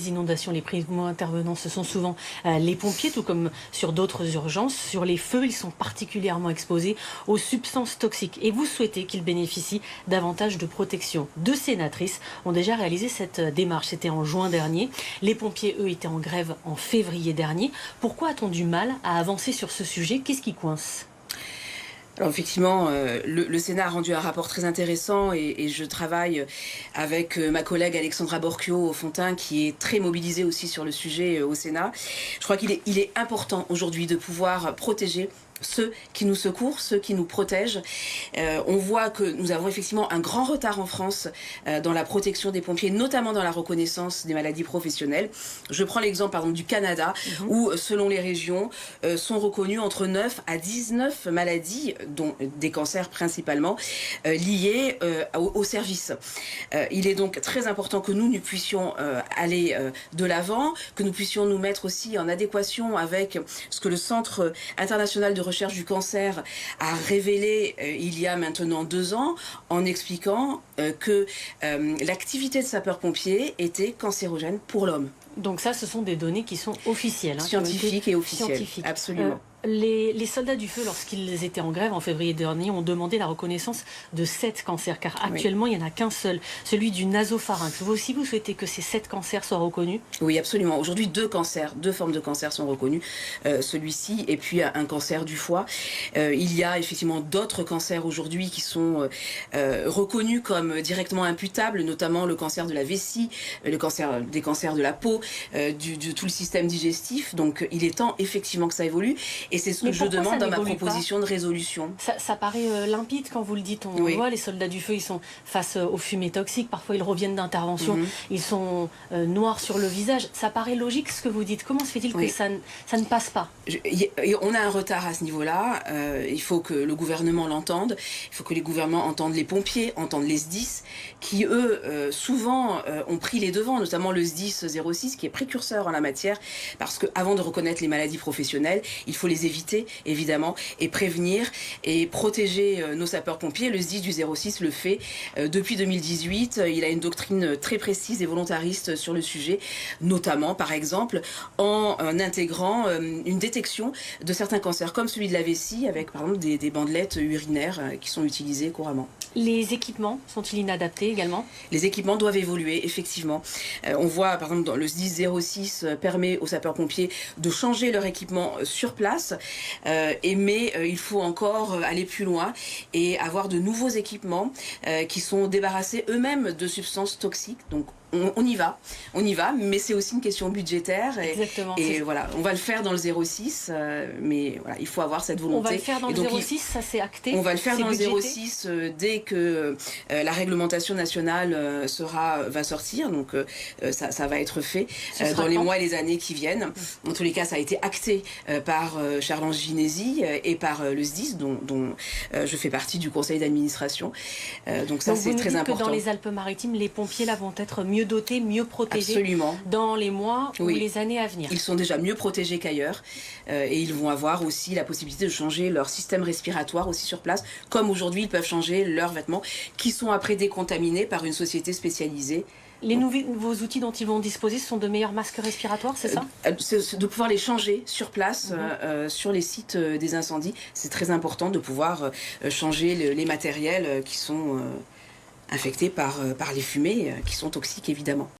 Les inondations, les primo-intervenants, ce sont souvent les pompiers, tout comme sur d'autres urgences. Sur les feux, ils sont particulièrement exposés aux substances toxiques. Et vous souhaitez qu'ils bénéficient davantage de protection. 2 sénatrices ont déjà réalisé cette démarche. C'était en juin dernier. Les pompiers, eux, étaient en grève en février dernier. Pourquoi a-t-on du mal à avancer sur ce sujet? Qu'est-ce qui coince? Alors effectivement, le Sénat a rendu un rapport très intéressant et je travaille avec ma collègue Alexandra Borchio-Fontimp qui est très mobilisée aussi sur le sujet au Sénat. Je crois qu'il est important aujourd'hui de pouvoir protéger ceux qui nous secourent, ceux qui nous protègent. On voit que nous avons effectivement un grand retard en France dans la protection des pompiers, notamment dans la reconnaissance des maladies professionnelles. Je prends l'exemple par exemple du Canada, où selon les régions sont reconnues entre 9 à 19 maladies, dont des cancers principalement, liés au service. Il est donc très important que nous puissions aller de l'avant, que nous puissions nous mettre aussi en adéquation avec ce que le Centre international de recherche du cancer a révélé il y a maintenant 2 ans en expliquant que l'activité de sapeur-pompier était cancérogène pour l'homme. Donc ça, ce sont des données qui sont officielles. Scientifiques et officielles, absolument. Les soldats du feu, lorsqu'ils étaient en grève en février dernier, ont demandé la reconnaissance de 7 cancers, car actuellement, il n'y en a qu'un seul, celui du nasopharynx. Vous aussi, vous souhaitez que ces 7 cancers soient reconnus? Oui, absolument. Aujourd'hui, 2 formes de cancer sont reconnues, celui-ci et puis un cancer du foie. Il y a effectivement d'autres cancers aujourd'hui qui sont reconnus comme directement imputables, notamment le cancer de la vessie, des cancers de la peau, tout le système digestif. Donc, il est temps effectivement que ça évolue. Et c'est ce que je demande dans ma proposition de résolution. Ça paraît limpide quand vous le dites. On voit les soldats du feu, ils sont face aux fumées toxiques. Parfois, ils reviennent d'intervention. Ils sont noirs sur le visage. Ça paraît logique ce que vous dites. Comment se fait-il que ça ne passe pas? On a un retard à ce niveau-là. Il faut que le gouvernement l'entende. Il faut que les gouvernements entendent les pompiers, entendent les SDIS, qui, eux, souvent ont pris les devants, notamment le SDIS 06, qui est précurseur en la matière, parce qu'avant de reconnaître les maladies professionnelles, il faut les éviter, évidemment, et prévenir et protéger nos sapeurs-pompiers. Le SDIS du 06 le fait depuis 2018. Il a une doctrine très précise et volontariste sur le sujet, notamment, par exemple, en intégrant une détection de certains cancers, comme celui de la vessie, avec, par exemple, des bandelettes urinaires qui sont utilisées couramment. Les équipements sont-ils inadaptés également? Les équipements doivent évoluer, effectivement. On voit, par exemple, dans le SDIS 06 permet aux sapeurs-pompiers de changer leur équipement sur place, mais il faut encore aller plus loin et avoir de nouveaux équipements qui sont débarrassés eux-mêmes de substances toxiques. Donc, on y va, mais c'est aussi une question budgétaire. Et voilà, on va le faire dans le 06, mais voilà, il faut avoir cette volonté. On va le faire dans le 06, ça c'est acté? On va le faire dans le 06 dès que la réglementation nationale va sortir, donc ça va être fait dans les mois et les années qui viennent. En tous les cas, ça a été acté par Charles Ginesi et par le SDIS, dont je fais partie du conseil d'administration. Donc ça, c'est très important. Que dans les Alpes-Maritimes, les pompiers là vont être mieux dotés, mieux protégés. Absolument. Dans les mois ou les années à venir. Ils sont déjà mieux protégés qu'ailleurs et ils vont avoir aussi la possibilité de changer leur système respiratoire aussi sur place, comme aujourd'hui ils peuvent changer leurs vêtements qui sont après décontaminés par une société spécialisée. Les nouveaux outils dont ils vont disposer, ce sont de meilleurs masques respiratoires, c'est ça? De pouvoir les changer sur place, sur les sites des incendies. C'est très important de pouvoir changer les matériels qui sont infectés par les fumées qui sont toxiques évidemment.